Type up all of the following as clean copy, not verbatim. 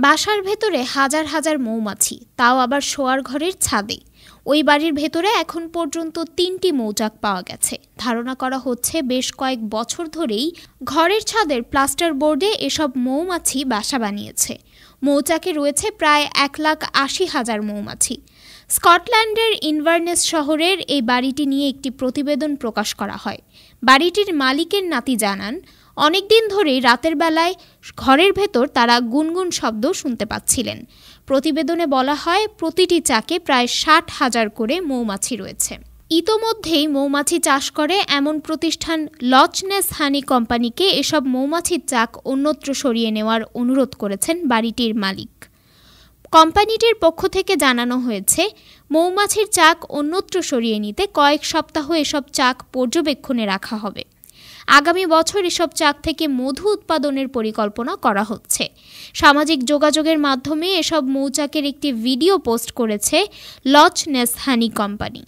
বাসার ভেতরে হাজার হাজার মৌমাছি, তাও আবার শোয়ার ঘরের ছাদে। ওই বাড়ির ভেতরে এখন পর্যন্ত ৩টি মৌচাক পাওয়া গেছে। ধারণা করা হচ্ছে বেশ কয়েক বছর ধরেই ঘরের ছাদের প্লাস্টার বোর্ডে এসব মৌমাছি বাসা বানিয়েছে। মৌচাকে রয়েছে প্রায় ১,৮০,০০০ মৌমাছি। স্কটল্যান্ডের ইনভারনেস শহরের এই বাড়িটি নিয়ে একটি প্রতিবেদন প্রকাশ করা হয়। বাড়িটির মালিকের নাতি জানান, অনেকদিন ধরেই রাতের বেলায় ঘরের ভেতর তারা গুনগুন শব্দ শুনতে পাচ্ছিলেন। প্রতিবেদনে বলা হয়, প্রতিটি চাকে প্রায় ৬০,০০০ করে মৌমাছি রয়েছে। ইতোমধ্যেই মৌমাছি চাষ করে এমন প্রতিষ্ঠান লচ নেস হানি কোম্পানিকে এসব মৌমাছির চাক অন্যত্র সরিয়ে নেওয়ার অনুরোধ করেছেন বাড়িটির মালিক। কোম্পানিটির পক্ষ থেকে জানানো হয়েছে, মৌমাছির চাক অন্যত্র সরিয়ে নিতে কয়েক সপ্তাহ এসব চাক পর্যবেক্ষণে রাখা হবে। আগামী বছর এসব চাক থেকে মধু উৎপাদনের পরিকল্পনা করা হচ্ছে। সামাজিক যোগাযোগের মাধ্যমে এসব মৌচাকের একটি ভিডিও পোস্ট করেছে লচ নেস হানি কোম্পানি।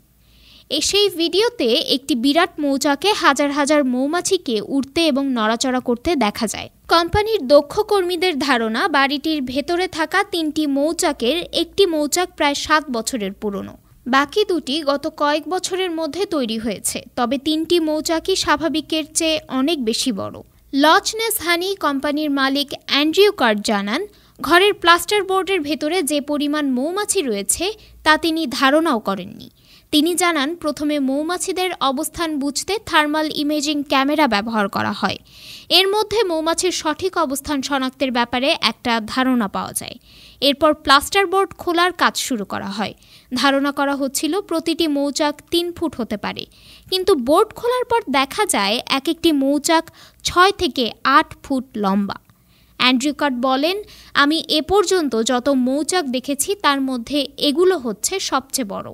সেই ভিডিওতে একটি বিরাট মৌচাকে হাজার হাজার মৌমাছিকে উড়তে এবং নড়াচড়া করতে দেখা যায়। কোম্পানির দক্ষ কর্মীদের ধারণা, বাড়িটির ভেতরে থাকা ৩টি মৌচাকের একটি মৌচাক প্রায় ৭ বছরের পুরনো। বাকি দুটি গত কয়েক বছরের মধ্যে তৈরি হয়েছে, তবে ৩টি মৌচাকই স্বাভাবিকের চেয়ে অনেক বেশি বড়। লচ নেস হানি কোম্পানির মালিক অ্যান্ড্রিউ কার্ট জানান, ঘরের প্লাস্টার বোর্ডের ভেতরে যে পরিমাণ মৌমাছি রয়েছে তা তিনি ধারণাও করেননি। তিনি জানান, প্রথমে মৌমাছিদের অবস্থান বুঝতে থার্মাল ইমেজিং ক্যামেরা ব্যবহার করা হয়। এর মধ্যে মৌমাছির সঠিক অবস্থান শনাক্তের ব্যাপারে একটা ধারণা পাওয়া যায়। এরপর প্লাস্টার বোর্ড খোলার কাজ শুরু করা হয়। ধারণা করা হচ্ছিল প্রতিটি মৌচাক ৩ ফুট হতে পারে, কিন্তু বোর্ড খোলার পর দেখা যায় এক একটি মৌচাক ৬ থেকে ৮ ফুট লম্বা। অ্যান্ড্রিউ কার্ট বলেন, আমি এ পর্যন্ত যত মৌচাক দেখেছি তার মধ্যে এগুলো হচ্ছে সবচেয়ে বড়।